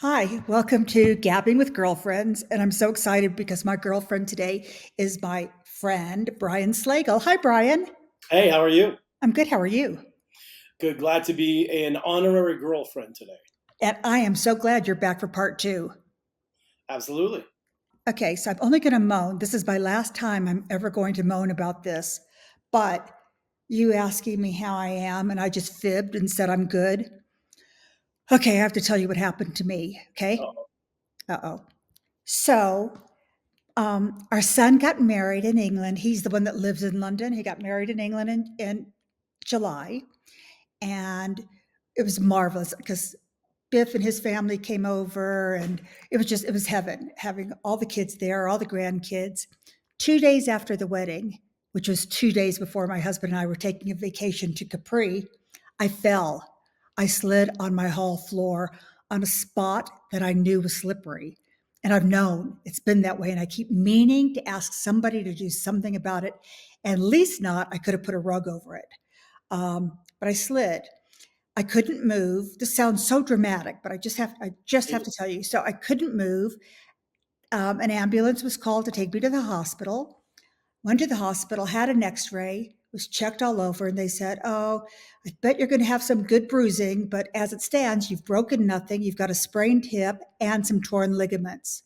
Hi, welcome to Gabbing with Girlfriends. And I'm so excited because my girlfriend today is my friend, Brian Slagel. Hi, Brian. Hey, how are you? I'm good. How are you? Good. Glad to be an honorary girlfriend today. And I am so glad you're back for part two. Absolutely. Okay, so I'm only going to moan. This is my last time I'm ever going to moan about this. But you asking me how I am, and I just fibbed and said I'm good. Okay, I have to tell you what happened to me. Okay. Uh-oh. Uh oh. So our son got married in England. He's the one that lives in London. He got married in England in July, and it was marvelous because Biff and his family came over, and it was heaven having all the kids there, all the grandkids. 2 days after the wedding, which was 2 days before my husband and I were taking a vacation to Capri, I fell. I slid on my hall floor on a spot that I knew was slippery. And I've known it's been that way. And I keep meaning to ask somebody to do something about it. And at least not, I could have put a rug over it. But I slid. I couldn't move. This sounds so dramatic, but I just have to tell you. So I couldn't move. An ambulance was called to take me to the hospital. Went to the hospital, had an X-ray, was checked all over, and they said, "Oh, I bet you're going to have some good bruising, but as it stands, you've broken nothing. You've got a sprained hip and some torn ligaments."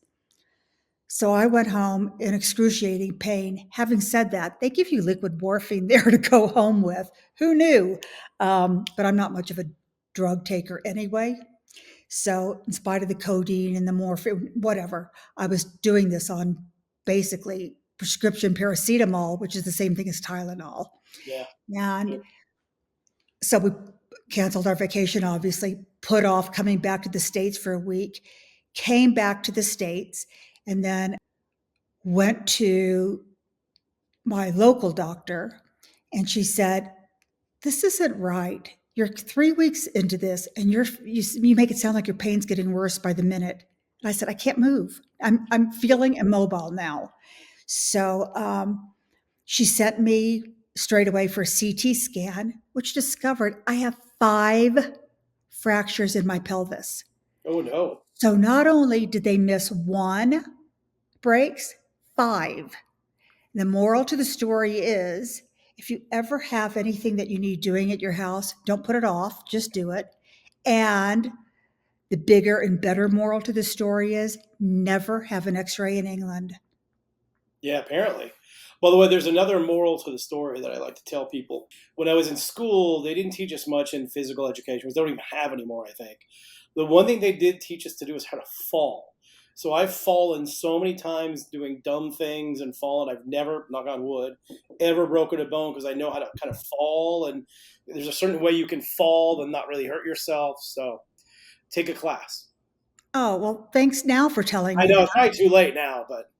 So I went home in excruciating pain. Having said that, they give you liquid morphine there to go home with. Who knew? But I'm not much of a drug taker anyway. So, in spite of the codeine and the morphine, whatever, I was doing this on basically prescription paracetamol, which is the same thing as Tylenol. Yeah. And so we canceled our vacation, obviously, put off coming back to the States for a week, came back to the States, and then went to my local doctor. And she said, "This isn't right. You're 3 weeks into this, and you make it sound like your pain's getting worse by the minute." And I said, "I can't move. I'm feeling immobile now." So she sent me straight away for a CT scan, which discovered I have 5 fractures in my pelvis. Oh no. So not only did they miss one breaks, 5. The moral to the story is if you ever have anything that you need doing at your house, don't put it off, just do it. And the bigger and better moral to the story is never have an x-ray in England. Yeah, apparently. By the way, there's another moral to the story that I like to tell people. When I was in school, they didn't teach us much in physical education, which they don't even have anymore, I think. The one thing they did teach us to do is how to fall. So I've fallen so many times doing dumb things and fallen. I've never, knock on wood, ever broken a bone because I know how to kind of fall. And there's a certain way you can fall and not really hurt yourself. So take a class. Oh, well, thanks now for telling I me know it's that. probably too late now, but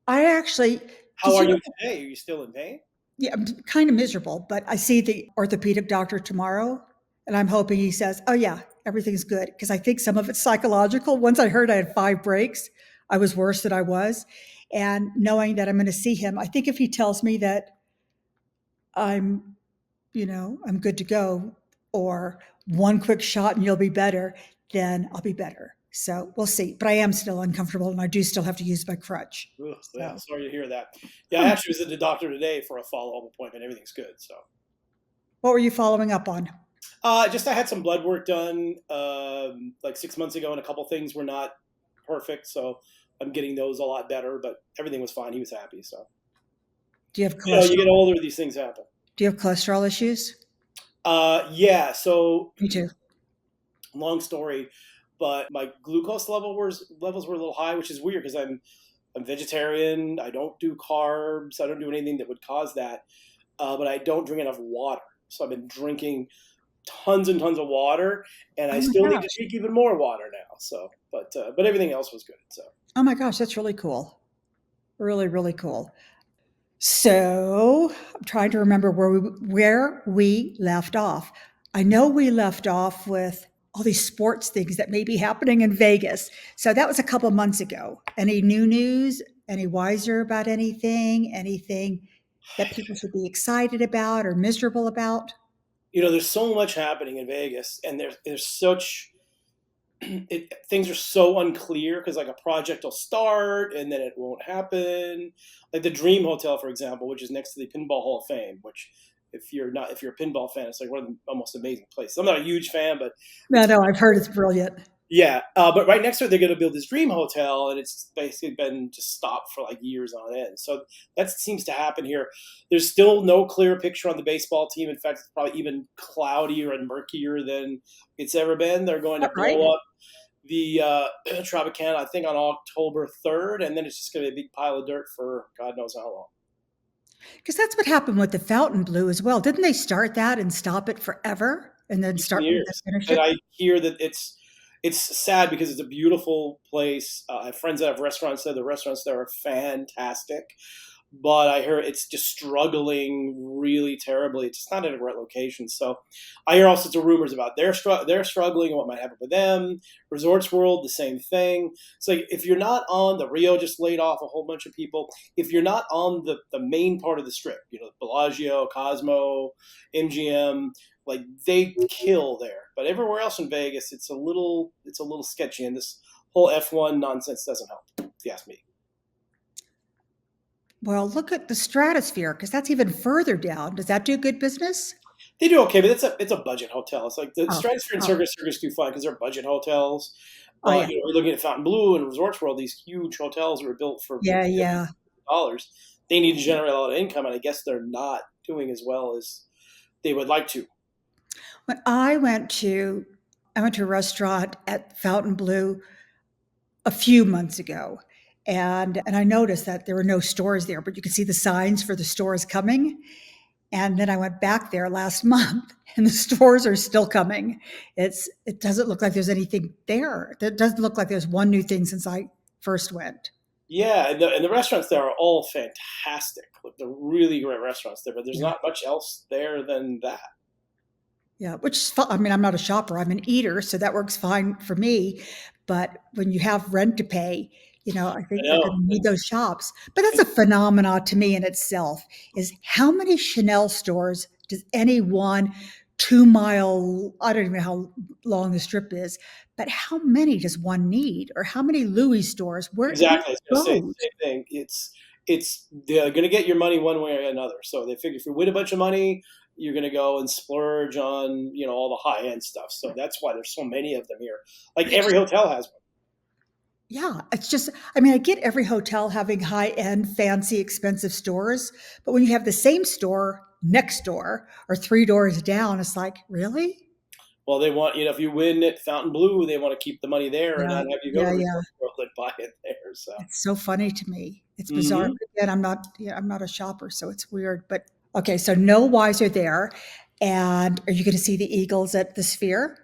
I actually, how did are you know, you today? Are you still in pain? yeah, I'm kind of miserable, but I see the orthopedic doctor tomorrow, and I'm hoping he says, "Oh, yeah, everything's good." Because I think some of it's psychological. Once I heard I had 5 breaks, I was worse than I was. And knowing that I'm going to see him, I think if he tells me that I'm, I'm good to go, or one quick shot and you'll be better, then I'll be better. So we'll see. But I am still uncomfortable and I do still have to use my crutch. Ugh, yeah, So, sorry to hear that. Yeah, I oh, actually was at the doctor today for a follow-up appointment. Everything's good. So, what were you following up on? just I had some blood work done like 6 months ago, and a couple things were not perfect. So I'm getting those a lot better. But everything was fine. He was happy. So Do you have you get cholesterol? older, these things happen. Do you have cholesterol issues? Yeah. So Me too. long story, but my glucose levels were a little high, which is weird because I'm vegetarian. I don't do carbs. I don't do anything that would cause that. But I don't drink enough water. So I've been drinking tons and tons of water, and Oh I my still need to gosh. drink even more water now. So, but everything else was good. So, Oh my gosh, that's really cool. Really, really cool. So I'm trying to remember where we left off. I know we left off with all these sports things that may be happening in Vegas. So that was a couple months ago. Any new news? Any wiser about anything? Anything that people should be excited about or miserable about? there's so much happening in Vegas, and there's such things are so unclear because like a project will start and then it won't happen. Like the Dream Hotel, for example, which is next to the Pinball Hall of Fame, which if you're a pinball fan, it's like one of the most amazing places. I'm not a huge fan, but No, it's no, I've heard it's brilliant. yeah. But right next to it, they're going to build this Dream Hotel, and it's basically been just stopped for like years on end. So that seems to happen here. There's still no clear picture on the baseball team. In fact, it's probably even cloudier and murkier than it's ever been. They're going to Right? blow up the Tropicana, I think, on October 3rd, and then it's just going to be a big pile of dirt for God knows how long. Because that's what happened with the Fountain Blue as well. Didn't they start that and stop it forever and then 15 start then years. finish And it? I hear that it's sad because it's a beautiful place. I have friends that have restaurants there. The restaurants there are fantastic, but I hear it's just struggling really terribly. It's just not in a great location. So I hear all sorts of rumors about they're struggling and what might happen with them. Resorts World, the same thing. So like, if you're not on the Rio, just laid off a whole bunch of people. If you're not on the main part of the strip, Bellagio, Cosmo, MGM, like they kill there. But everywhere else in Vegas, it's a little sketchy, and this whole F1 nonsense doesn't help, if you ask me. Well, look at the Stratosphere because that's even further down. Does that do good business? They do okay, but it's a budget hotel. It's like the Oh, Stratosphere and oh, Circus do fine because they're budget hotels. oh yeah, We're looking at Fountain Blue and Resorts World. These huge hotels were built for yeah, yeah. dollars. They need to generate a lot of income, and I guess they're not doing as well as they would like to. When I went to a restaurant at Fountain Blue a few months ago, and I noticed that there were no stores there, but you could see the signs for the stores coming. And then I went back there last month, and the stores are still coming. It doesn't look like there's anything there. It doesn't look like there's one new thing since I first went. Yeah, and the restaurants there are all fantastic. Like, they're really great restaurants there, but there's Yeah, not much else there than that. yeah. Which is I mean, I'm not a shopper. I'm an eater, so that works fine for me. But when you have rent to pay, I I think you're know. going to need those shops. But that's a phenomena to me in itself. Is how many Chanel stores does any one 2 mile? I don't even know how long the strip is, but how many does one need, or how many Louis stores? Who Exactly. I was going to say goes? the same thing. It's they're going to get your money one way or another. So they figure if you win a bunch of money, you're going to go and splurge on all the high end stuff. So that's why there's so many of them here. Like every hotel has one. Yeah, it's just, I mean, I get every hotel having high end, fancy, expensive stores, but when you have the same store next door or three doors down, it's like, really? Well, they want if you win at Fountain Blue, they want to keep the money there and Yeah, not have you go yeah, to yeah. Resort World and buy it there. So. It's so funny to me. It's bizarre. Hmm. But again, I'm not a shopper, so it's weird. But okay, so no wiser there. And are you going to see the Eagles at the Sphere?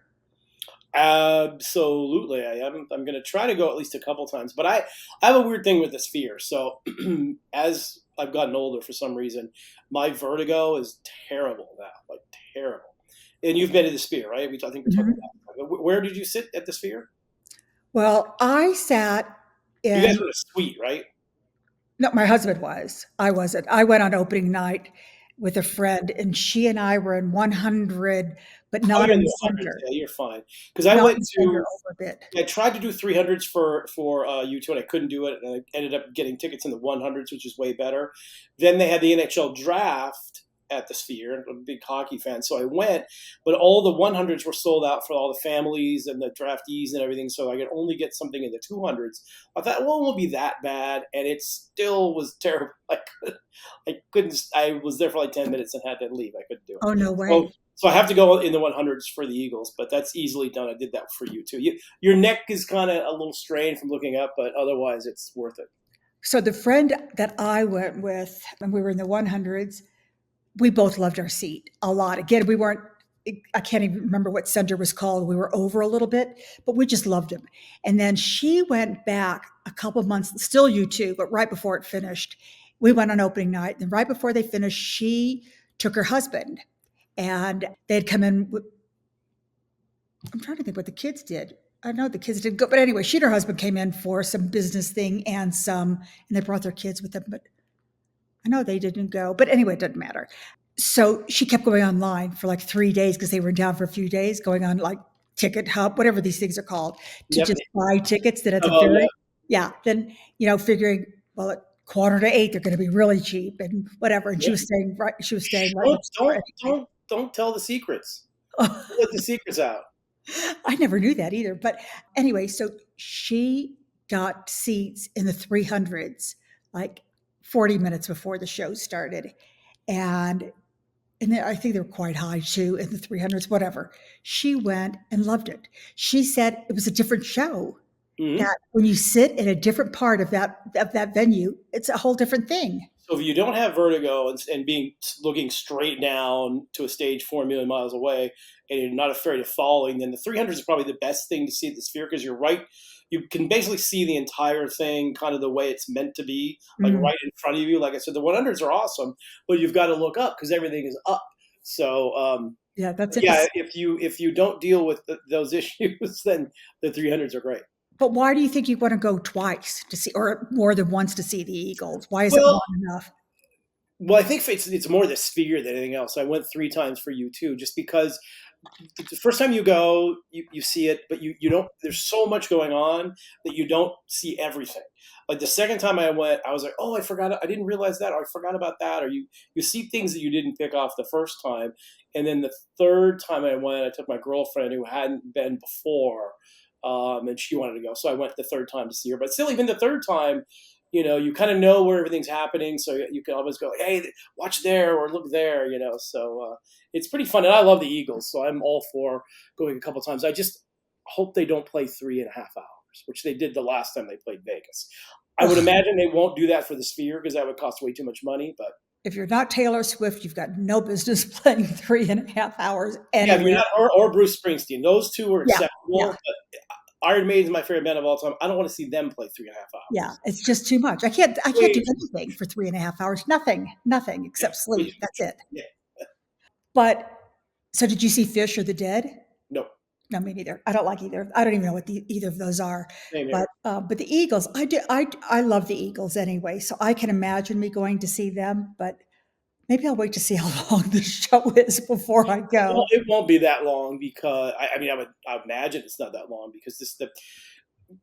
Absolutely, I am. I'm going to try to go at least a couple times, but I have a weird thing with the Sphere. So as I've gotten older, for some reason, my vertigo is terrible now, like terrible. And you've been to the Sphere, right? I think we talked Mhm. about that. Where did you sit at the Sphere? Well, I sat You guys in, were in a suite, right? no, my husband was. I wasn't. I went on opening night with a friend, and she and I were in 100, but Oh, not you're in in the the hundreds. center. Yeah, you're fine. Because I Not in went the center, to over a bit. I tried to do 300s for U2, and I couldn't do it, and I ended up getting tickets in the 100s, which is way better. Then they had the NHL draft at the Sphere, and I'm a big hockey fan, so I went, but all the 100s were sold out for all the families and the draftees and everything, so I could only get something in the 200s. I thought, well, it won't be that bad, and it still was terrible. I was there for like 10 minutes and had to leave. I couldn't do it. Oh, no So way. so I have to go in the 100s for the Eagles, but that's easily done. I did that for you too. Your neck is kind of a little strained from looking up, but otherwise it's worth it. So the friend that I went with, when we were in the 100s, we both loved our seat a lot. Again, we weren't, I can't even remember what center was called. We were over a little bit, but we just loved him. And then she went back a couple of months, still U2, but right before it finished, we went on opening night. And right before they finished, she took her husband, and they had come in. I'm trying to think what the kids did. I know the kids didn't go, but anyway, she and her husband came in for some business thing and they brought their kids with them, but I know they didn't go. But anyway, it doesn't matter. So she kept going online for like 3 days because they were down for a few days, going on like Ticket Hub, whatever these things are called, to Yep. just buy tickets. That at the Oh yeah. very, yeah, then, figuring, well, at 7:45, they're going to be really cheap and whatever. And Yeah. she was Shh, staying right next door anyway. don't tell the secrets. Don't let the secrets out. I never knew that either. But anyway, so she got seats in the 300s, like 40 minutes before the show started. And I think they were quite high too in the 300s, whatever. She went and loved it. She said it was a different show. Hmm. That when you sit in a different part of that venue, it's a whole different thing. So if you don't have vertigo and being looking straight down to a stage 4 million miles away, and you're not afraid of falling, then the 300 is probably the best thing to see at the Sphere because you're right. You can basically see the entire thing, kind of the way it's meant to be, like Mm, right in front of you. Like I said, the 100s are awesome, but you've got to look up because everything is up. So yeah, that's yeah, it. if you don't deal with those issues, then the 300s are great. But why do you think you want to go twice to see, or more than once to see the Eagles? Why isn't Well, one enough? well, I think it's more the Sphere than anything else. I went 3 times for you too, just because the first time you go, you see it, but you don't. There's so much going on that you don't see everything. Like the second time I went, I was like, oh, I forgot, I didn't realize that, or I forgot about that, or you see things that you didn't pick off the first time, and then the third time I went, I took my girlfriend who hadn't been before, and she wanted to go, so I went the third time to see her. But still, even the third time, you kind of know where everything's happening, so you can always go, hey, watch there or look there, So it's pretty fun, and I love the Eagles, so I'm all for going a couple times. I just hope they don't play 3.5 hours, which they did the last time they played Vegas. I would Ugh, imagine they won't do that for the Sphere because that would cost way too much money. But if you're not Taylor Swift, you've got no business playing 3.5 hours yeah, if you're anywhere. not, or Bruce Springsteen, those two are Yeah, yeah, acceptable. But Iron Maiden's my favorite band of all time. I don't want to see them play 3.5 hours. yeah. It's just too much. I can't do Way, anything for 3.5 hours. Nothing yeah, except way sleep. too That's much. it. Yeah, But so did you see Fish or the Dead? no, No, me neither. I don't like either. I don't even know what either of those are. same But here. but the Eagles, I do. I love the Eagles anyway, so I can imagine me going to see them. But maybe I'll wait to see how long the show is before I Well, go. it won't be that long because I mean I would imagine it's not that long because this the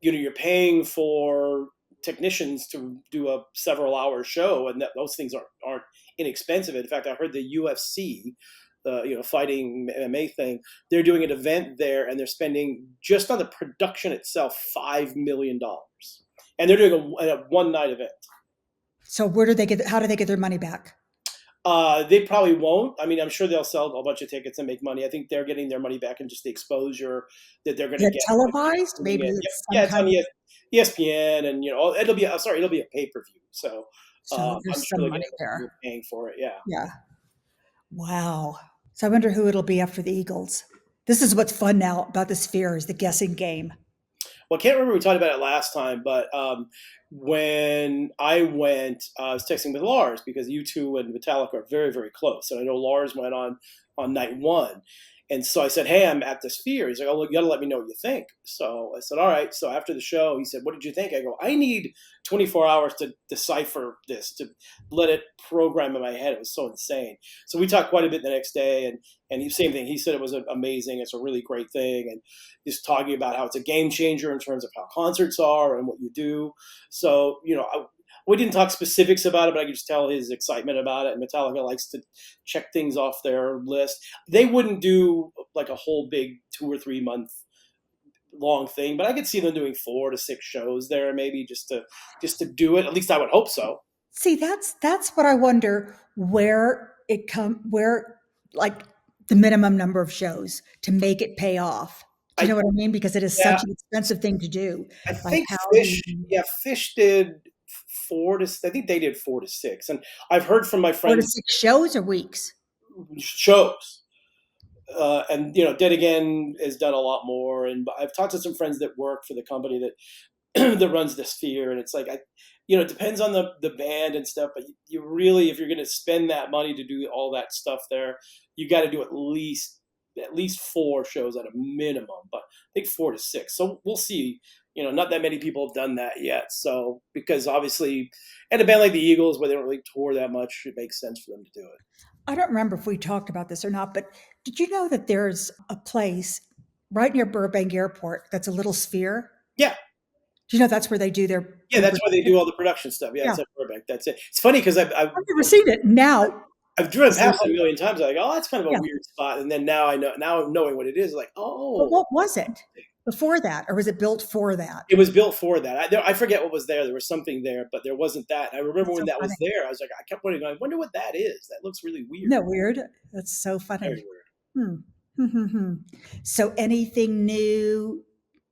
you're paying for technicians to do a several hour show, and those things aren't inexpensive. In fact, I heard the UFC, the fighting MMA thing, they're doing an event there, and they're spending just on the production itself $5 million, and they're doing a one night event. So where do they get? How do they get their money back? They probably won't. I mean, I'm sure they'll sell a bunch of tickets and make money. I think they're getting their money back in just the exposure that they're going Is to it get by televised? doing Maybe it. Yep. it's Yeah, some it's on kind of. ESPN, and it'll be. Sorry, it'll be a pay per view. So So I'm there's sure some they're money getting people there. paying for it. Yeah. Yeah. Wow. So I wonder who it'll be after the Eagles. This is what's fun now about the Sphere is the guessing game. Well, I can't remember we talked about it last time, but when I went, I was texting with Lars because you two and Metallica are very, very close. And I know Lars went on night one. And so I said, hey, I'm at the Sphere. He's like, oh, well, you got to let me know what you think. So I said, all right. So after the show, he said, what did you think? I go, I need 24 hours to decipher this, to let it program in my head. It was so insane. So we talked quite a bit the next day. And same thing. He said it was amazing. It's a really great thing. And he's talking about how it's a game changer in terms of how concerts are and what you do. So, we didn't talk specifics about it, but I could just tell his excitement about it. And Metallica likes to check things off their list. They wouldn't do like a whole big 2 or 3 month long thing, but I could see them doing 4 to 6 shows there, maybe just to do it. At least I would hope so. See, that's what I wonder where like the minimum number of shows to make it pay off. Do you I know what I mean? Because it is Yeah, such an expensive thing to do. I Like think how do Fish. you Yeah, Fish did 4 to. I think they did 4 to 6, and I've heard from my 4 to friends 6 shows or weeks? shows. And Dead Again has done a lot more. And I've talked to some friends that work for the company that that runs the Sphere, and it's like it depends on the band and stuff. But you really, if you're going to spend that money to do all that stuff there, you got to do at least 4 shows at a minimum. But I think 4 to 6. So we'll see. Not that many people have done that yet. So because obviously, and a band like the Eagles, where they don't really tour that much, it makes sense for them to do it. I don't remember if we talked about this or not, but did you know that there's a place right near Burbank Airport that's a little sphere? Yeah, Do you know that's where they do their yeah, that's bluebird? where they do all the production stuff. Yeah, Yeah, it's at Burbank. That's it. It's funny because I've never seen it. Now, I've driven so past it a million times. I'm like, oh, that's kind of a yeah, weird spot. And then now I know. Now knowing what it is, like, but oh, what was it before that, or was it built for that? it was built for that. I forget what was there. There was something there, but there wasn't that. And I remember That's when so that funny. was there, I was like, I kept wondering, I wonder what that is. That looks really Isn't weird. that weird? That's so Very funny. weird. Hmm. Hmm, hmm, hmm. So, anything new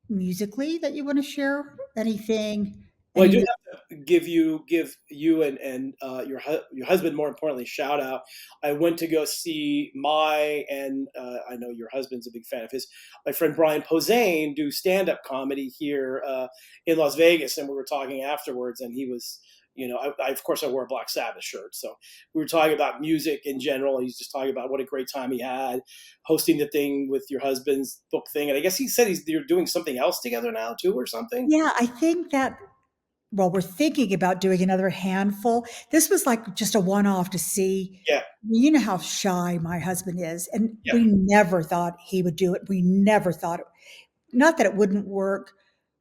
musically that you want to share? Anything? Well, I Any do new? have to give you and your husband, more importantly, shout out. I went to go see I know your husband's a big fan of his. My friend Brian Posehn do stand up comedy here in Las Vegas, and we were talking afterwards, and he was. Of course I wore a Black Sabbath shirt, so we were talking about music in general. He's just talking about what a great time he had hosting the thing with your thusband's book thing, and I guess he said they're doing something else together now too, or something. Yeah, I think that. Well, we're thinking about doing another handful. This was like just a one-off to see. Yeah, You know how shy my husband is, and yeah. we never thought he would do it. We never thought, not that it wouldn't work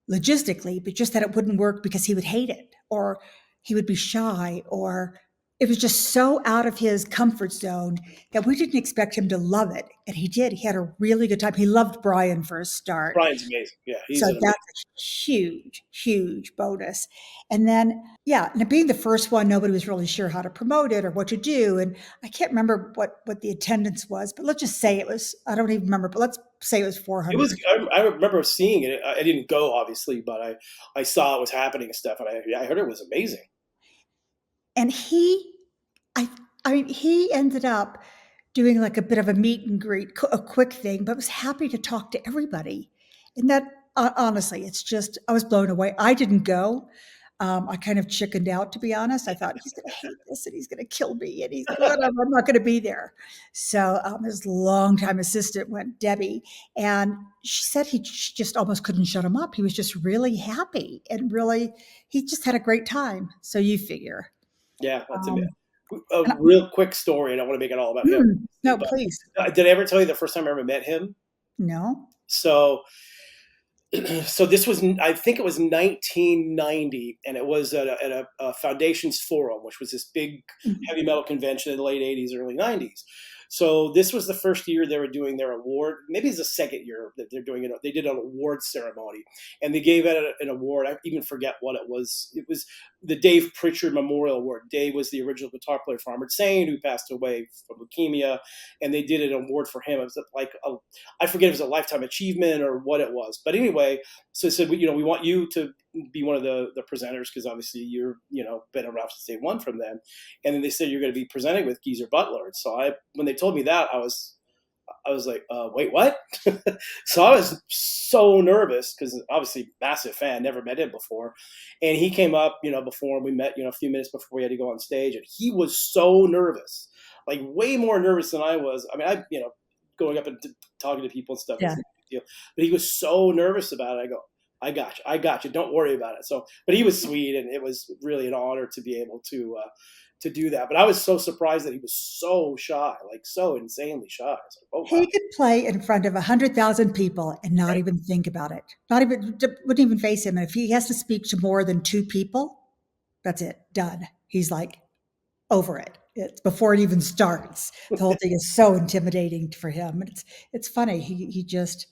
logistically, but just that it wouldn't work because he would hate it or he would be shy or it was just so out of his comfort zone that we didn't expect him to love it. And he did. He had a really good time. He loved Brian for a start. Brian's amazing. Yeah, So he's an amazing. that's a huge, huge bonus. And then, yeah, and being the first one, nobody was really sure how to promote it or what to do. And I can't remember what the attendance was, but let's just say it was, I don't even remember, but let's say it was It 400 was. people. I remember seeing it. I didn't go obviously, but I saw it was happening and stuff, and I heard it was amazing. And I, I mean, he ended up doing like a bit of a meet and greet, a quick thing, but was happy to talk to everybody. And that, honestly, it's just, I was blown away. I didn't go. I kind of chickened out, to be honest. I thought he's going to hate this and he's going to kill me and he's whatever. I'm not going to be there. So his longtime assistant went, Debbie, and she said she just almost couldn't shut him up. He was just really happy and really, he just had a great time. So you figure. Yeah, that's amazing. Um, A and real quick story. I don't want to make it all about him, no, but please. did I ever tell you the first time I ever met him? No. So so this was, I think it was 1990, and it was at a Foundations Forum, which was this big Mhm. heavy metal convention in the late 80s, early 90s. So this was the first year they were doing their award. Maybe it's the second year that they're doing it. They did an award ceremony, and they gave out an award. I even forget what it was. It was the Dave Pritchard Memorial Award. Dave was the original guitar player for Armored Saint, who passed away from leukemia, and they did an award for him. It was like I forget if it was a lifetime achievement or what it was, but anyway, so they said, we want you to be one of the presenters because obviously you're, been around since day one from them. And then they said you're going to be presenting with Geezer Butler. And so when they told me that, I was like, wait, what? So I was so nervous because obviously massive fan, never met him before. And he came up, before we met, a few minutes before we had to go on stage. And he was so nervous, like way more nervous than I was. I mean, going up and talking to people and stuff Yeah. isn't a big deal. But he was so nervous about it. I go, I got you. Don't worry about it. So, but he was sweet, and it was really an honor to be able to do that. But I was so surprised that he was so shy, like so insanely shy. I was like, oh wow, He could play in front of 100,000 people and not right? even think about it. Not even, wouldn't even face him. And if he has to speak to more than two people, that's it, done. He's like over it. It's before it even starts. The whole thing is so intimidating for him. And it's funny. He just,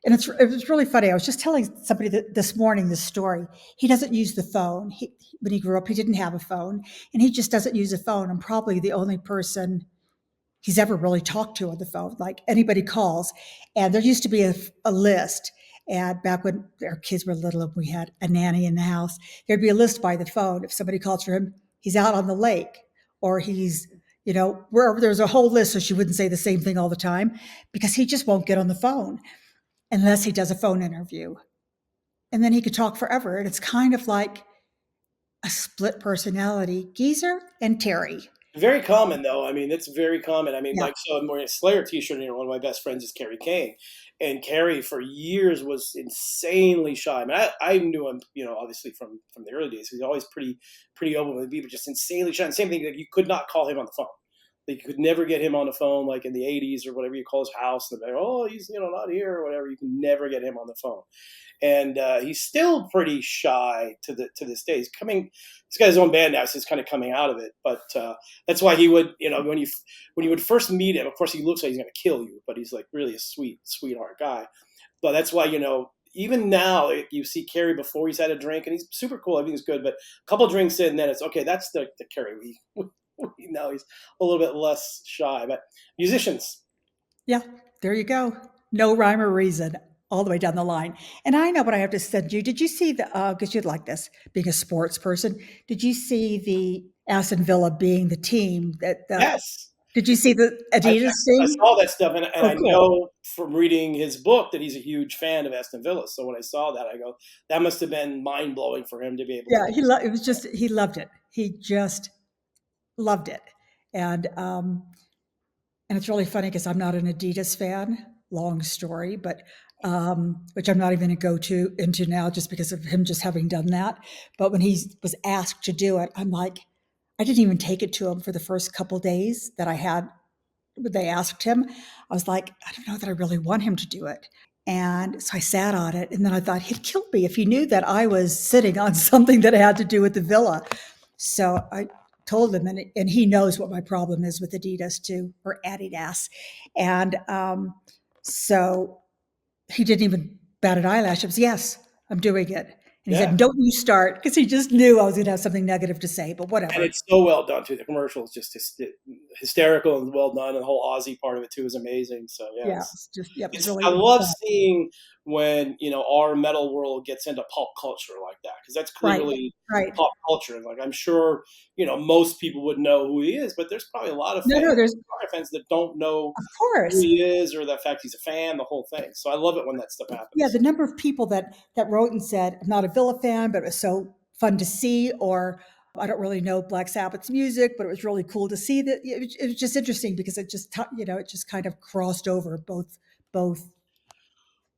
and it was really funny. I was just telling somebody this morning this story. He doesn't use the phone. When he grew up, he didn't have a phone, and he just doesn't use a phone. I'm probably the only person he's ever really talked to on the phone. Like anybody calls, and there used to be a list. And back when our kids were little and we had a nanny in the house, there'd be a list by the phone. If somebody calls for him, he's out on the lake, or he's wherever. There's a whole list, so she wouldn't say the same thing all the time because he just won't get on the phone unless he does a phone interview. And then he could talk forever. And it's kind of like a split personality, Geezer and Terry. Very common though. I mean, it's very common. I mean, Yeah. like, so I'm wearing a Slayer T-shirt. One of my best friends is Kerry King, and Kerry for years was insanely shy. I mean, I knew him, obviously from the early days. He's always pretty open with me, but just insanely shy. And same thing, like you could not call him on the phone. They could never get him on the phone, like in the '80s or whatever you call his house. And they're like, oh, he's not here or whatever. You can never get him on the phone, and he's still pretty shy to this day. He's coming. He's got his own band now, so he's kind of coming out of it. But that's why he would, when you would first meet him, of course he looks like he's going to kill you, but he's like really a sweetheart guy. But that's why even now you see Kerry before he's had a drink, and he's super cool. Everything's good, but a couple drinks in, then it's okay. That's the Kerry we know. He's a little bit less shy. But musicians, Yeah, there you go. No rhyme or reason all the way down the line. And I know what I have to send you. Did you see because you'd like this, being a sports person, did you see the Aston Villa being the team yes. did you see the Adidas I thing? saw that stuff, and Oh, I cool. know from reading his book that he's a huge fan of Aston Villa. So when I saw that, I go, that must have been mind blowing for him to be able to. Yeah, it was just, he loved it. He just loved it. And it's really funny because I'm not an Adidas fan. Long story, but which I'm not even going to go into now, just because of him just having done that. But when he was asked to do it, I'm like, I didn't even take it to him for the first couple days that I had. When they asked him, I was like, I don't know that I really want him to do it. And so I sat on it, and then I thought he'd kill me if he knew that I was sitting on something that had to do with the villa. So I told him, and he knows what my problem is with Adidas too, or Adidas. And so he didn't even bat an eyelash. It was, yes, I'm doing it. And he Yeah. said, don't you start, because he just knew I was going to have something negative to say, but And whatever. it's so well done too. The commercial is just hysterical and well done, and the whole Aussie part of it too is amazing. So yeah, Yeah, it's just, yeah, it was I really love fun. seeing when our metal world gets into pop culture like that, because that's Right, clearly right. pop culture. Like I'm sure most people would know who he is, but there's probably a lot of No, there's, fans that don't know of who course. he is or the fact he's a fan, the whole thing. So I love it when that stuff Yeah, happens. the number of people that wrote and said, I'm not a Villa fan, but it was so fun to see, or I don't really know Black Sabbath's music, but it was really cool to see that. It was just interesting because it just kind of crossed over both.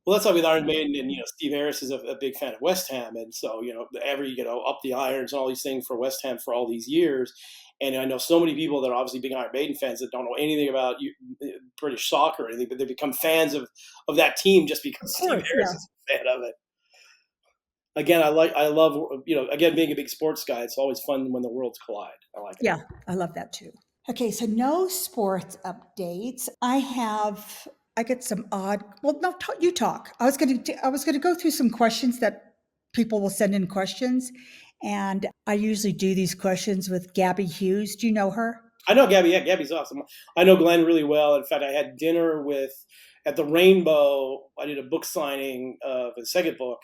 Well, that's why with Iron Maiden, and Steve Harris is a big fan of West Ham, and so every up the irons and all these things for West Ham for all these years. And I know so many people that are obviously big Iron Maiden fans that don't know anything about British soccer or anything, but they become fans of that team just Of because Steve course, Harris yeah. is a fan of it. Again, I love again, being a big sports guy. It's always fun when the worlds collide. I like it. Yeah, I love that too. Okay, so no sports updates. I get some odd. Well, no, you talk. I was going to go through some questions that people will send in questions, and I usually do these questions with Gabby Hughes. Do you know her? I know Gabby. Yeah, Gabby's awesome. I know Glenn really well. In fact, I had dinner at the Rainbow. I did a book signing of the second book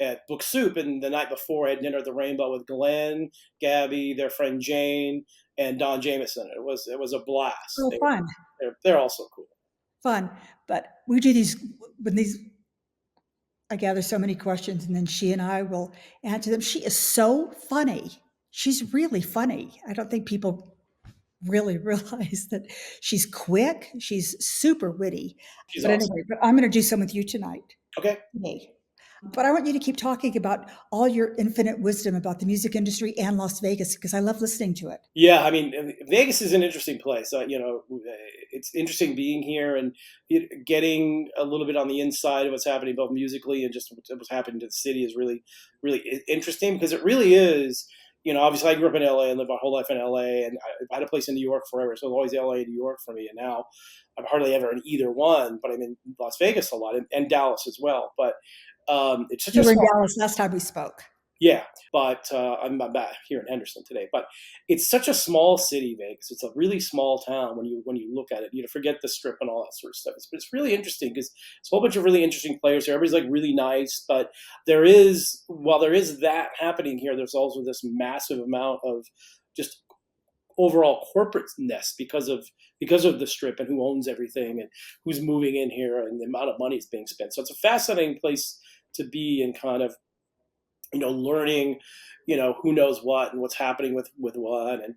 at Book Soup, and the night before I had dinner at the Rainbow with Glenn, Gabby, their friend Jane, and Don Jameson. It was a blast. Oh, fun, They're also cool. fun. But we do these when these. I gather so many questions, and then she and I will answer them. She is so funny. She's really funny. I don't think people really realize that she's quick. She's super witty. She's But awesome. anyway, but I'm going to do some with you tonight. Okay. Today. But I want you to keep talking about all your infinite wisdom about the music industry and Las Vegas because I love listening to it. Yeah, I mean, Vegas is an interesting place. It's interesting being here and getting a little bit on the inside of what's happening, both musically and just what's happening to the city is really, really interesting because it really is. Obviously, I grew up in LA and lived my whole life in LA, and I had a place in New York forever, so it was always LA and New York for me. And now I'm hardly ever in either one, but I'm in Las Vegas a lot and Dallas as well. But it's such You a were in small. Dallas last time we spoke. Yeah, but I'm back here in Henderson today. But it's such a small city, Vegas. It's a really small town when you look at it. Forget the strip and all that sort of stuff. It's really interesting because it's a whole bunch of really interesting players here. Everybody's like really nice, but while there is that happening here, there's also this massive amount of just overall corporateness because of the strip and who owns everything and who's moving in here and the amount of money is being spent. So it's a fascinating place to be and kind of learning, who knows what and what's happening with what, and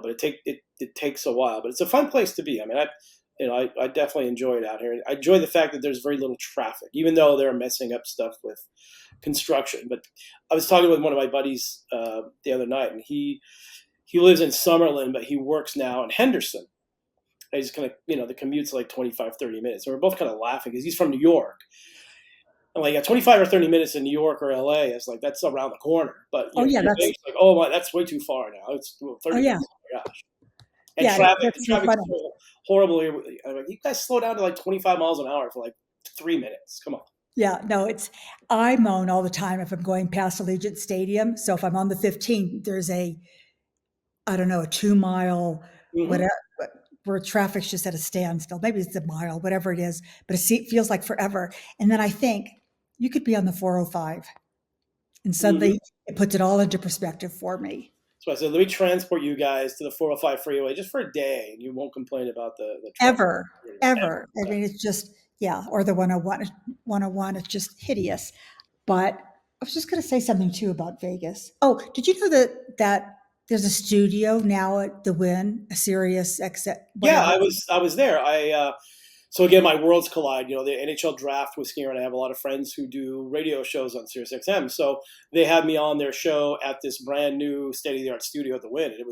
but it takes a while, but it's a fun place to be. I mean, I definitely enjoy it out here. I enjoy the fact that there's very little traffic, even though they're messing up stuff with construction. But I was talking with one of my buddies the other night, and he lives in Summerlin, but he works now in Henderson. And I just kind of, the commute's like 25, 30 minutes. And we're both kind of laughing because he's from New York. I'm like, yeah, 25 or 30 minutes in New York or LA. It's like, that's around the corner. But, Oh yeah, it's like, oh my, that's way too far now. It's oh 30 yeah, minutes. Oh my gosh. And yeah. traffic, the That's so traffic's funny. so horrible here. I'm like, you guys slow down to like 25 miles an hour for like 3 minutes. Come on. Yeah, no, I moan all the time if I'm going past Allegiant Stadium. So if I'm on the 15, there's I don't know, a 2 mile, Hmm. whatever, where traffic's just at a standstill. Maybe it's a mile, whatever it is, but it feels like forever. And then I think you could be on the 405, and Hmm. suddenly it puts it all into perspective for me. So I said, let me transport you guys to the 405 freeway just for a day, and you won't complain about the traffic. Ever, ever. I mean, it's just, yeah, or the 101, it's just hideous. But I was just going to say something too about Vegas. Oh, did you know that there's a studio now at the Wynn, a Sirius X, Yeah, whatever? I was there. So again, my worlds collide. The NHL draft was here, and I have a lot of friends who do radio shows on SiriusXM. So they had me on their show at this brand new state of the art studio at the Wynn, and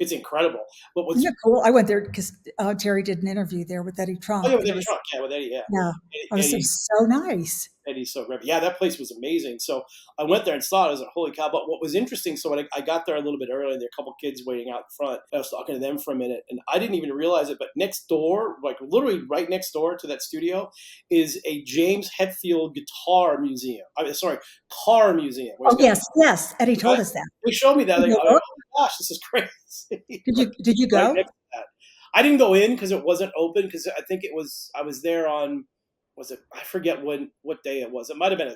it's incredible. But Isn't what's it cool? I went there because Terry did an interview there with Eddie Oh yeah, Trunk, with and it Eddie was, Trunk, yeah, with Eddie, yeah, yeah, it Eddie. was so nice. Eddie's so great. Yeah, that place was amazing. So I went there and saw it. I was like, holy cow. But what was interesting, so when I got there a little bit early, and there were a couple kids waiting out front. I was talking to them for a minute, and I didn't even realize it, but next door, like literally right next door to that studio, is a James Hetfield guitar museum. I mean, sorry, car museum. Where Oh he's got, yes, yes. Eddie told us that. they showed me that. Did Like, you oh look? my gosh, this is crazy. Did you Right go? next to that. I didn't go in because it wasn't open, because I think I was there on, was it, I forget what day it was. It might have been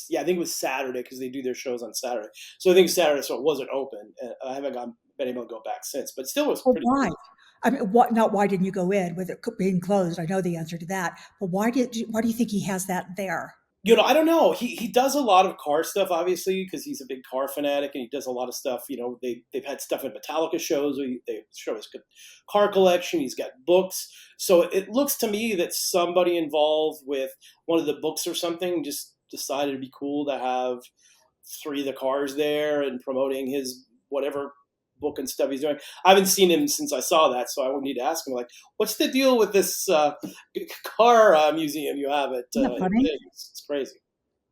yeah, I think it was Saturday, because they do their shows on Saturday. So I think Saturday, so it wasn't open. And I haven't been able to go back since, but still was Well, pretty why? cool. I mean, what? Not why didn't you go in with it being closed? I know the answer to that, but why do you think he has that there? I don't know. He does a lot of car stuff, obviously, because he's a big car fanatic, and he does a lot of stuff. They've had stuff in Metallica shows. They show his car collection. He's got books. So it looks to me that somebody involved with one of the books or something just decided it'd be cool to have three of the cars there and promoting his whatever book and stuff he's doing. I haven't seen him since I saw that, so I would need to ask him, like, what's the deal with this car museum you have Isn't that in funny? Vegas? It's crazy.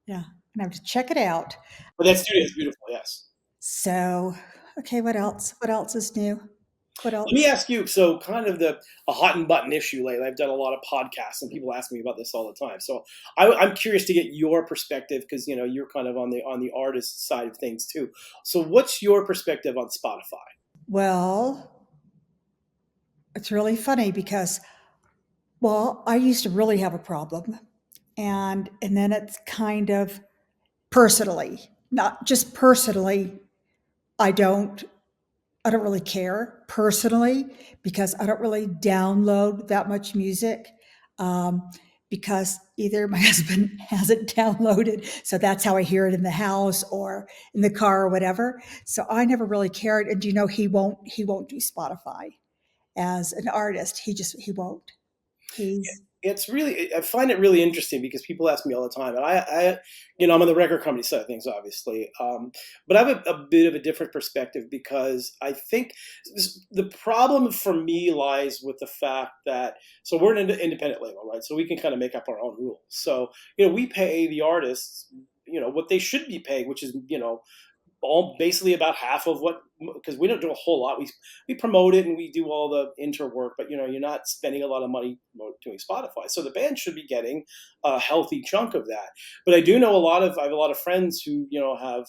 Yeah, and I have to check it out. But that studio is beautiful. Yes. So, okay, what else? What else is new? What Let me else? ask you. So, kind of a hot and button issue lately. I've done a lot of podcasts, and people ask me about this all the time. So, I'm curious to get your perspective, because you're kind of on the artist side of things too. So, what's your perspective on Spotify? Well, it's really funny because, well, I used to really have a problem, and then it's kind of personally, not just personally. I don't I don't really care personally because I don't really download that much music, um, because either my husband has it downloaded, so that's how I hear it in the house or in the car or whatever. So I never really cared. And he won't do Spotify as an artist. He won't. He's It's really, I find it really interesting, because people ask me all the time, and I'm on the record company side of things, obviously, but I have a bit of a different perspective, because I think the problem for me lies with the fact that, so we're an independent label, right? So we can kind of make up our own rules. So we pay the artists what they should be paid, which is all basically about half of what, because we don't do a whole lot. We promote it and we do all the inter work, but you're not spending a lot of money doing Spotify. So the band should be getting a healthy chunk of that. But I do know I have a lot of friends who have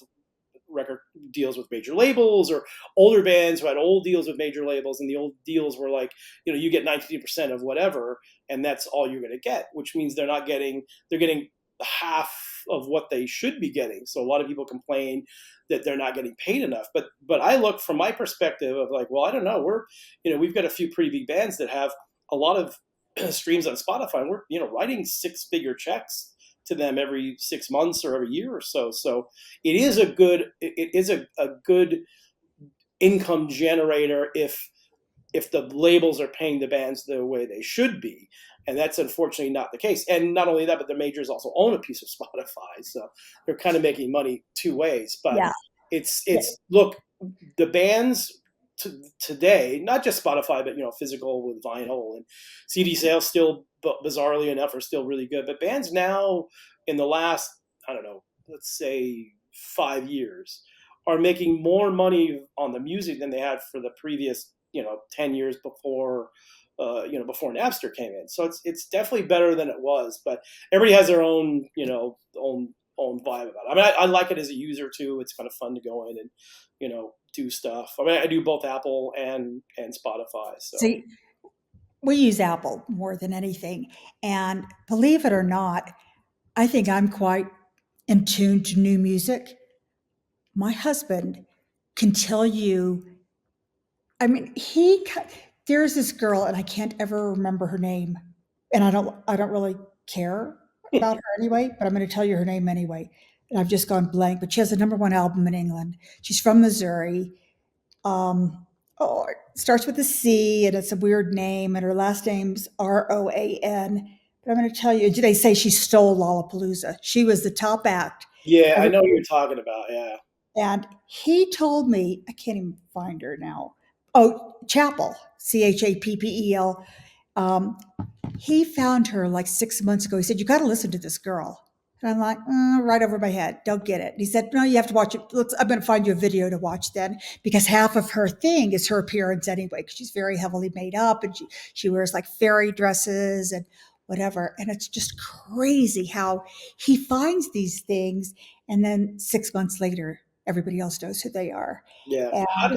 record deals with major labels, or older bands who had old deals with major labels, and the old deals were like, you get 19% of whatever, and that's all you're going to get, which means they're getting half of what they should be getting. So a lot of people complain that they're not getting paid enough. But I look from my perspective of like, well, I don't know. We've got a few pretty big bands that have a lot of streams on Spotify, and we're writing six-figure checks to them every 6 months or every year or so. So it is a good income generator if the labels are paying the bands the way they should be. And that's unfortunately not the case. And not only that, but the majors also own a piece of Spotify. So they're kind of making money two ways. But yeah. it's look, the bands today, not just Spotify, but physical with vinyl and CD sales still, bizarrely enough, are still really good. But bands now, in the last, I don't know, let's say 5 years, are making more money on the music than they had for the previous 10 years before. Before Napster came in, so it's definitely better than it was. But everybody has their own, own vibe about it. I mean, I like it as a user too. It's kind of fun to go in and do stuff. I mean, I do both Apple and Spotify. So See, we use Apple more than anything. And believe it or not, I think I'm quite in tune to new music. My husband can tell you, I mean, there's this girl, and I can't ever remember her name. And I don't really care about her anyway, but I'm going to tell you her name anyway. And I've just gone blank, but she has a number one album in England. She's from Missouri. It starts with a C and it's a weird name, and her last name's Roan. But I'm going to tell you, they say she stole Lollapalooza. She was the top act. yeah, I Every, know what you're talking about. Yeah, and he told me, I can't even find her now. Oh, Chapel, Chappel. Um, he found her like 6 months ago. He said, "You got to listen to this girl." And I'm like, right over my head. Don't get it. And he said, "No, you have to watch it. I'm going to find you a video to watch then, because half of her thing is her appearance anyway, because she's very heavily made up and she wears like fairy dresses and whatever. And it's just crazy how he finds these things. And then 6 months later, everybody else knows who they are. yeah. And How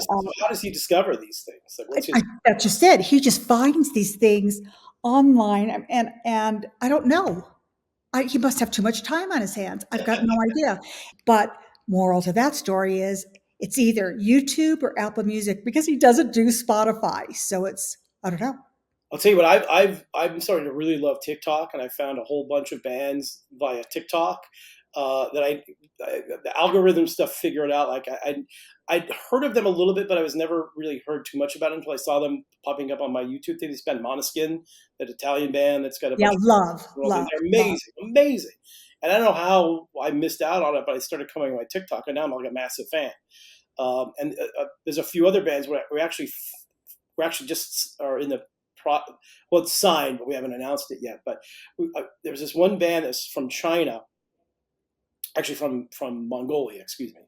does he discover these things? Like, what's his? that's just it. He just finds these things online, and I don't know. He must have too much time on his hands. I've got no idea. But moral to that story is it's either YouTube or Apple Music, because he doesn't do Spotify. So I don't know. I'll tell you what, I'm starting to really love TikTok, and I found a whole bunch of bands via TikTok that the algorithm stuff figured out. Like I'd heard of them a little bit, but I was never really heard too much about it until I saw them popping up on my YouTube thing. They spent Måneskin, that Italian band that's got a Yeah, bunch of love, girls in. love, They're love. amazing, amazing. And I don't know how I missed out on it, but I started coming on my TikTok, and now I'm like a massive fan. And there's a few other bands where we actually just are in the well, it's signed, but we haven't announced it yet. But there's this one band that's from China, actually from Mongolia, excuse me.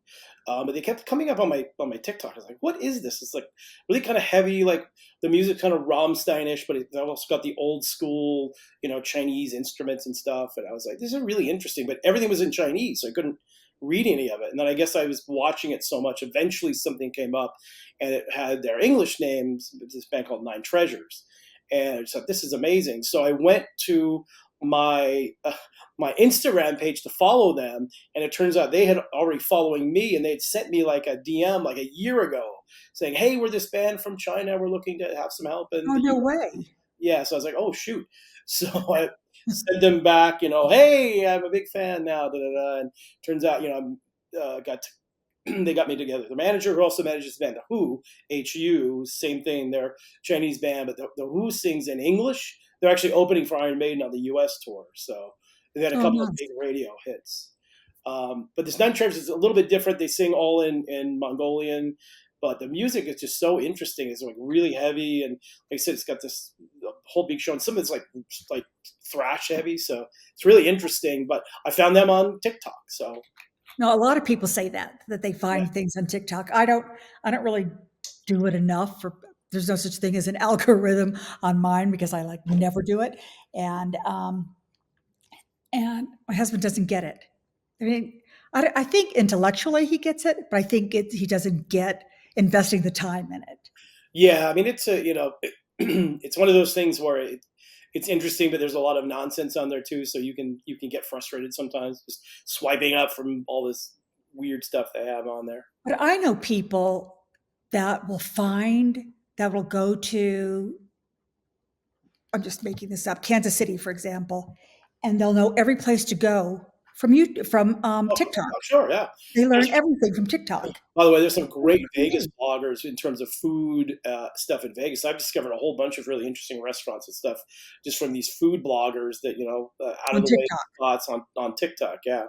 But they kept coming up on my TikTok. I was like, what is this? It's like really kind of heavy, like the music kind of Rammstein-ish, but it's also got the old school, Chinese instruments and stuff. And I was like, this is really interesting. But everything was in Chinese, so I couldn't read any of it. And then I guess I was watching it so much, eventually something came up, and it had their English names. This band called Nine Treasures, and I just thought, this is amazing. So I went to my Instagram page to follow them, and it turns out they had already following me, and they'd sent me like a DM like a year ago saying, "Hey, we're this band from China. We're looking to have some help." And Oh, no way. yeah, so I was like, "Oh shoot!" So I sent them back, "Hey, I'm a big fan now." Da, da, da. And turns out, I'm they got me together. The manager, who also manages the band, the Who, HU, same thing. They're a Chinese band, but the Who sings in English. They're actually opening for Iron Maiden on the U.S. tour, so they had a Oh, couple of nice. big radio hits. But this Nine Treasures is a little bit different. They sing all in Mongolian, but the music is just so interesting. It's like really heavy, and like I said, it's got this whole big show, and some of it's like thrash heavy, so it's really interesting. But I found them on TikTok, so No, a lot of people say that they yeah. find things on TikTok. I don't really do it enough. There's no such thing as an algorithm on mine, because I like never do it. And and my husband doesn't get it. I mean, I think intellectually he gets it, but I think he doesn't get investing the time in it. Yeah, I mean, it's one of those things where it's interesting, but there's a lot of nonsense on there too. So you can get frustrated sometimes just swiping up from all this weird stuff they have on there. But I know people that will go to, I'm just making this up, Kansas City, for example, and they'll know every place to go from Oh, TikTok. sure, yeah. They There's, learn everything from TikTok. by the way, there's some great Vegas bloggers in terms of food stuff in Vegas. I've discovered a whole bunch of really interesting restaurants and stuff just from these food bloggers that out of On the way TikTok. spots on TikTok. Yeah,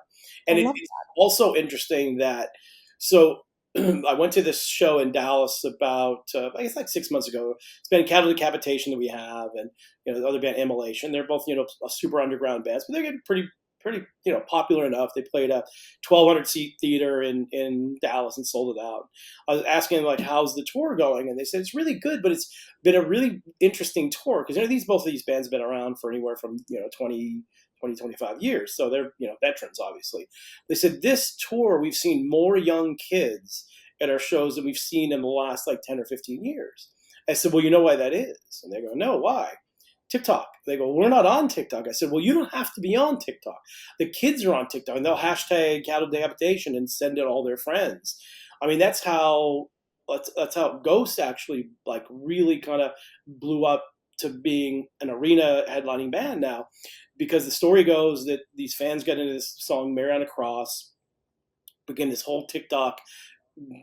I and love it's also interesting that so I went to this show in Dallas about I guess like 6 months ago. It's been Cattle Decapitation that we have, and the other band Immolation. They're both super underground bands, but they're getting pretty popular enough. They played a 1,200 seat theater in Dallas and sold it out. I was asking them, like, how's the tour going, and they said it's really good, but it's been a really interesting tour because both of these bands have been around for anywhere from 25 years, so they're veterans, obviously. They said this tour we've seen more young kids at our shows than we've seen in the last like 10 or 15 years. I said, well, you know why that is? And they go, no, why? TikTok. They go, we're not on TikTok. I said, well, you don't have to be on TikTok. The kids are on TikTok, and they'll hashtag cattle decapitation and send it all their friends. I mean, that's how Ghost actually like really kind of blew up to being an arena headlining band now, because the story goes that these fans got into this song "Mary on a Cross," became this whole TikTok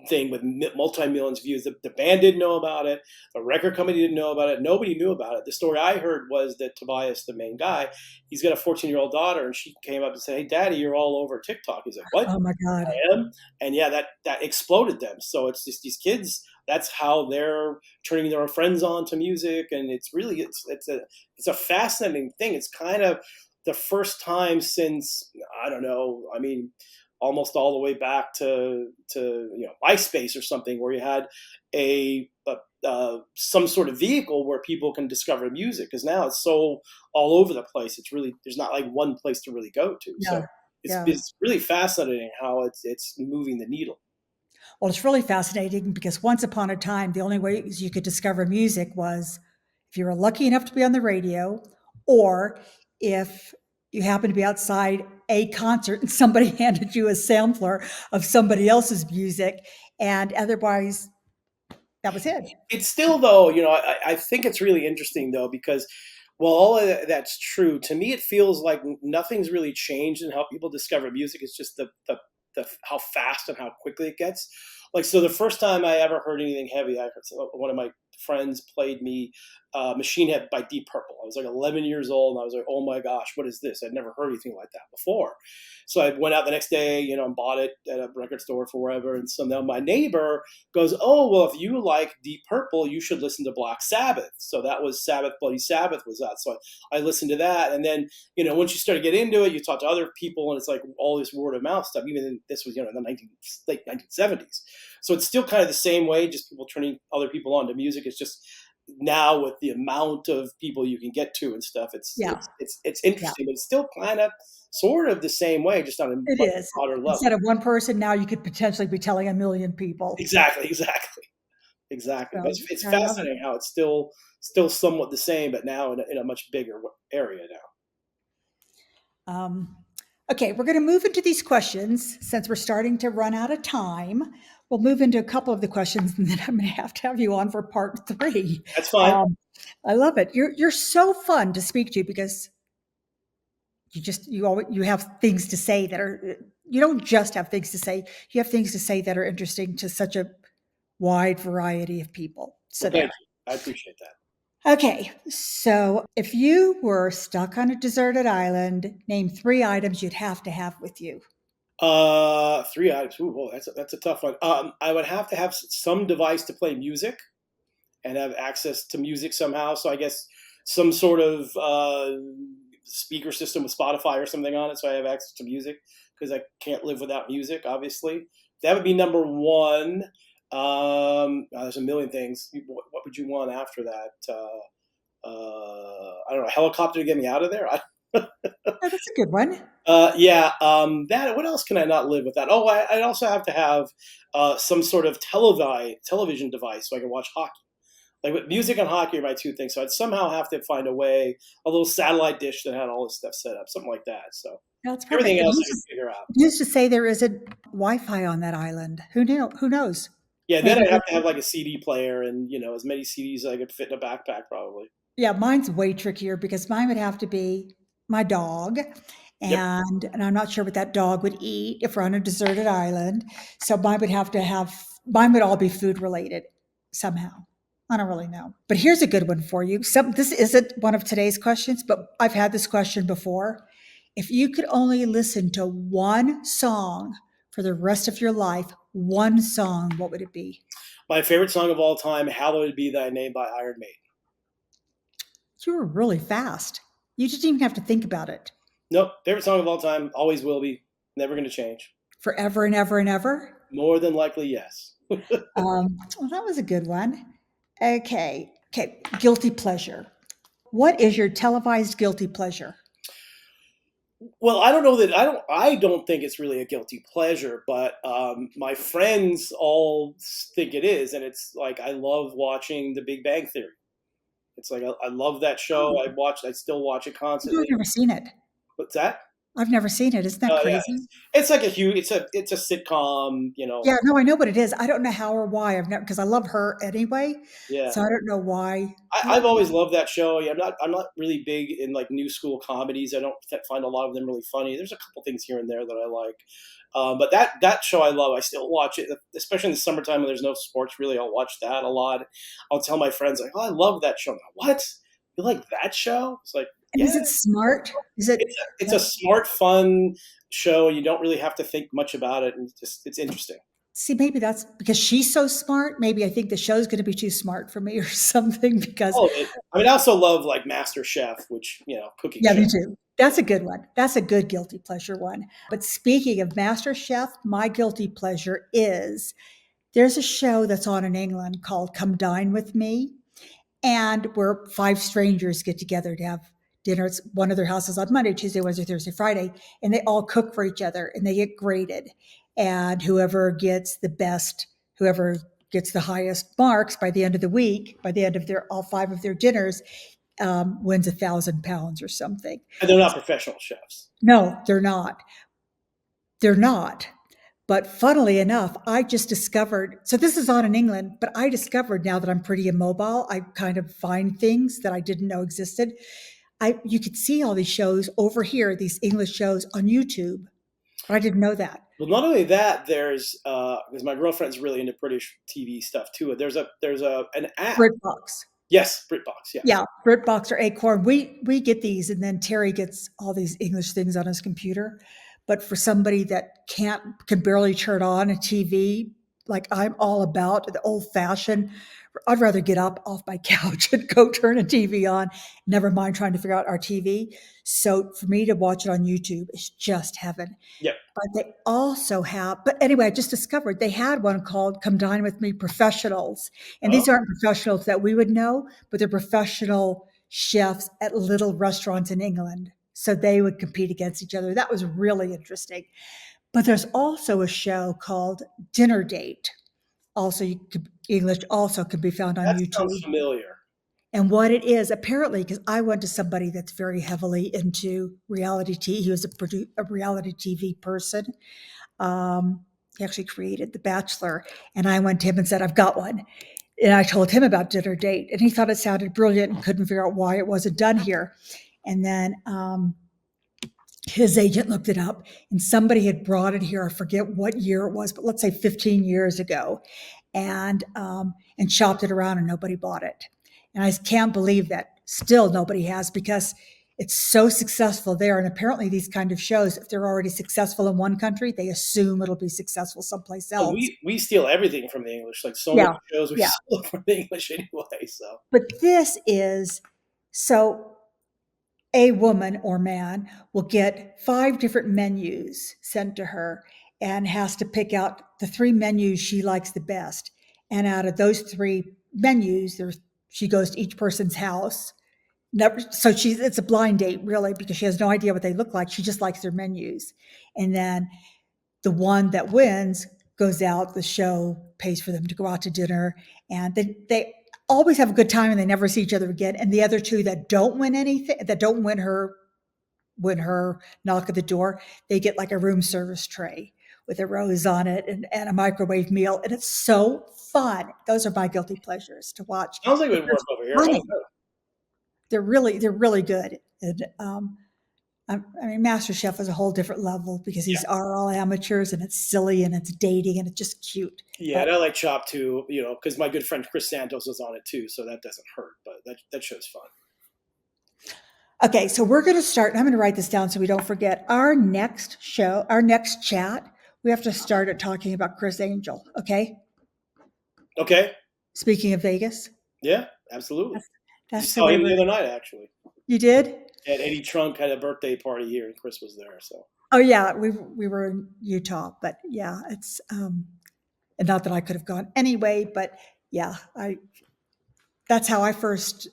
thing with multi-millions of views. The band didn't know about it. The record company didn't know about it. Nobody knew about it. The story I heard was that Tobias, the main guy, he's got a 14-year-old daughter, and she came up and said, "Hey, Daddy, you're all over TikTok." He's like, "What?" Oh my God. I am. And yeah, that exploded them. So it's just these kids. That's how they're turning their friends on to music, and it's a fascinating thing. It's kind of the first time since, I don't know. I mean, almost all the way back to MySpace or something, where you had some sort of vehicle where people can discover music, because now it's so all over the place. It's really, there's not like one place to really go to. Yeah. So Yeah. it's really fascinating how it's moving the needle. Well, it's really fascinating because once upon a time, the only way you could discover music was if you were lucky enough to be on the radio, or if you happened to be outside a concert and somebody handed you a sampler of somebody else's music. And otherwise, that was it. It's still, though, I think it's really interesting, though, because while all of that's true, to me, it feels like nothing's really changed in how people discover music. It's just the how fast and how quickly it gets. Like, so the first time I ever heard anything heavy, I heard one of my friends played me Machine Head by Deep Purple. I was like 11 years old, and I was like, oh my gosh, what is this? I'd never heard anything like that before. So I went out the next day, and bought it at a record store for wherever. And so now my neighbor goes, oh, well, if you like Deep Purple, you should listen to Black Sabbath. So that was Sabbath, Bloody Sabbath was out. So I listened to that. And then, once you start to get into it, you talk to other people, and it's like all this word of mouth stuff. Even this was, in the late 1970s. So it's still kind of the same way, just people turning other people on to music. It's just now with the amount of people you can get to and stuff, it's Yeah. it's interesting, but it's still kind of sort of the same way, just on a It much is. broader level. Instead of one person, now you could potentially be telling a million people. Exactly. But So it's I love it. fascinating how it's still somewhat the same, but now in a much bigger area now. Um, okay, we're going to move into these questions since we're starting to run out of time. We'll move into a couple of the questions, and then I'm going to have you on for part 3. That's fine. I love it. You're so fun to speak to because you have things to say that are, you don't just have things to say. You have things to say that are interesting to such a wide variety of people. So Well, thank there. you. I appreciate that. Okay, so if you were stuck on a deserted island, name 3 items you'd have to have with you. 3 items. Ooh, whoa, that's a tough one. I would have to have some device to play music and have access to music somehow. So I guess some sort of speaker system with Spotify or something on it, so I have access to music, because I can't live without music. Obviously, that would be number one. There's a million things. What would you want after that? I don't know, a helicopter to get me out of there. Oh, that's a good one. Yeah. That. What else can I not live without? Oh, I'd also have to have some sort of television device so I can watch hockey. Like, with music and hockey are my 2 things. So I'd somehow have to find a little satellite dish that had all this stuff set up, something like that. So That's perfect. everything It else I used, can figure out. it used to say there isn't Wi-Fi on that island. Who knew? Who knows? Yeah, then Maybe. I'd have to have like a CD player and as many CDs as I could fit in a backpack, probably. Yeah, mine's way trickier because mine would have to be my dog, Yep. and I'm not sure what that dog would eat if we're on a deserted island. So mine would all be food related somehow. I don't really know. But here's a good one for you. This isn't one of today's questions, but I've had this question before. If you could only listen to one song for the rest of your life, one song, what would it be? My favorite song of all time, "Hallowed Be Thy Name" by Iron Maiden. You were really fast. You didn't even have to think about it. Nope, favorite song of all time, always will be, never going to change. Forever and ever and ever? More than likely, yes. Well, that was a good one. Okay. Okay. Guilty pleasure. What is your televised guilty pleasure? Well, I don't know that I don't think it's really a guilty pleasure, but my friends all think it is, and it's like I love watching The Big Bang Theory. It's like I love that show. Oh, I still watch it I've constantly. never seen it. What's that? I've never seen it. Isn't that Oh yeah, crazy? it's like a huge. It's a sitcom. Yeah, no, I know what it is. I don't know how or why. I've never because I love her anyway, Yeah. so I don't know why. I've always loved that show. Yeah, I'm not really big in like new school comedies. I don't find a lot of them really funny. There's a couple things here and there that I like, but that show I love. I still watch it, especially in the summertime when there's no sports. Really, I'll watch that a lot. I'll tell my friends like, "Oh, I love that show." I'm like, what? You like that show? It's like, And yeah, is it smart? Is it it's a smart, fun show. You don't really have to think much about it, and it's interesting. see, maybe that's because she's so smart. Maybe I think the show's going to be too smart for me or something because, All of it. I mean, I also love like Master Chef, which cooking yeah, show. me too. That's a good one. That's a good guilty pleasure one. But speaking of Master Chef, my guilty pleasure is there's a show that's on in England called Come Dine With Me. And where five strangers get together to have dinner. It's one of their houses on Monday, Tuesday, Wednesday, Thursday, Friday, and they all cook for each other and they get graded. And whoever gets the highest marks by the end of the week, by the end of their all five of their dinners, wins £1,000 or something. And they're not professional chefs. No, they're not. They're not. But funnily enough, I just discovered, so this is on in England, but I discovered now that I'm pretty immobile, I kind of find things that I didn't know existed. You could see all these shows over here, these English shows on YouTube, but I didn't know that. Well, not only that, there's because my girlfriend's really into British TV stuff too. There's an app. BritBox. Yes, BritBox. Yeah. Yeah, BritBox or Acorn. We get these, and then Terry gets all these English things on his computer. But for somebody that can barely turn on a TV, like I'm all about the old fashioned, I'd rather get up off my couch and go turn a TV on, never mind trying to figure out our TV. So for me to watch it on YouTube is just heaven. Yep. But they also have, but anyway, I just discovered they had one called Come Dine With Me Professionals. And Oh, these aren't professionals that we would know, but they're professional chefs at little restaurants in England. So they would compete against each other. That was really interesting. But there's also a show called Dinner Date. English also can be found on that sounds YouTube. familiar. And what it is, apparently, because I went to somebody that's very heavily into reality TV. He was a reality TV person. He actually created The Bachelor. And I went to him and said, I've got one. And I told him about Dinner Date. And he thought it sounded brilliant and couldn't figure out why it wasn't done here. And then his agent looked it up and somebody had brought it here. I forget what year it was, but let's say 15 years ago, and shopped it around and nobody bought it. And I can't believe that still nobody has because it's so successful there. And apparently these kind of shows, if they're already successful in one country, they assume it'll be successful someplace Oh, else. we steal everything from the English. Like so many Yeah, shows, we yeah. steal from the English anyway. So But this is so a woman or man will get 5 different menus sent to her and has to pick out the 3 menus she likes the best. And out of those 3 menus, she goes to each person's house. Never, so it's a blind date really because she has no idea what they look like. She just likes their menus. And then the one that wins goes out, the show pays for them to go out to dinner, and they always have a good time and they never see each other again. And the other 2 that don't win anything, that don't win her knock at the door, they get like a room service tray with a rose on it and a microwave meal. And it's so fun. Those are my guilty pleasures to watch. sounds like it But would they're work over here. funny. Also. They're really good. And I mean, Master Chef is a whole different level because Yeah, these are all amateurs and it's silly and it's dating and it's just cute. yeah, But and I like Chop too. Because my good friend Chris Santos is on it too, so that doesn't hurt. But that show's fun. okay, so we're going to start, and I'm going to write this down so we don't forget. Our next chat, we have to start at talking about Chris Angel, okay? Okay. Speaking of Vegas, Yeah, absolutely. that's Just the saw way him the we're. other night, actually. You did? And Eddie Trunk had a birthday party here, and Chris was there. So Oh yeah, we were in Utah, but yeah, it's and not that I could have gone anyway, but yeah, I that's how I first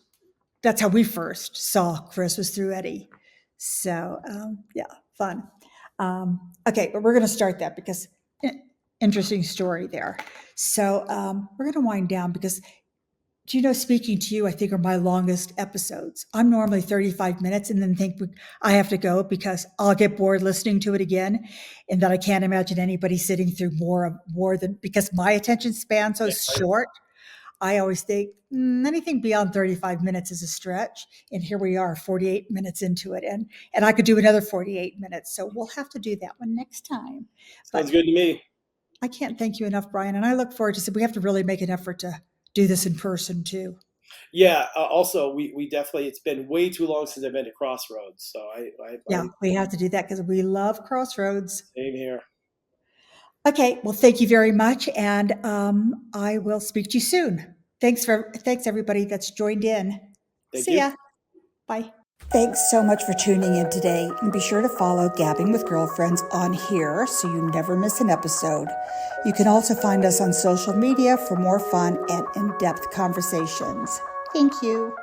that's how we first saw Chris was through Eddie. So yeah, fun. Okay, but we're going to start that because interesting story there. So we're going to wind down because do you know, speaking to you, I think are my longest episodes. I'm normally 35 minutes and then think I have to go because I'll get bored listening to it again. And that I can't imagine anybody sitting through more than because my attention span's so short. I always think anything beyond 35 minutes is a stretch. And here we are 48 minutes into it. And I could do another 48 minutes. So we'll have to do that one next time. sounds But good to me. I can't thank you enough, Brian. And I look forward to we have to really make an effort to do this in person too. Yeah. Also, we definitely. It's been way too long since I've been to Crossroads. So Yeah, we have to do that because we love Crossroads. same here. Okay, well, thank you very much, and I will speak to you soon. Thanks everybody that's joined in. Thank See you. ya. Bye. Thanks so much for tuning in today, and be sure to follow Gabbing with Girlfriends on here so you never miss an episode. You can also find us on social media for more fun and in-depth conversations. Thank you.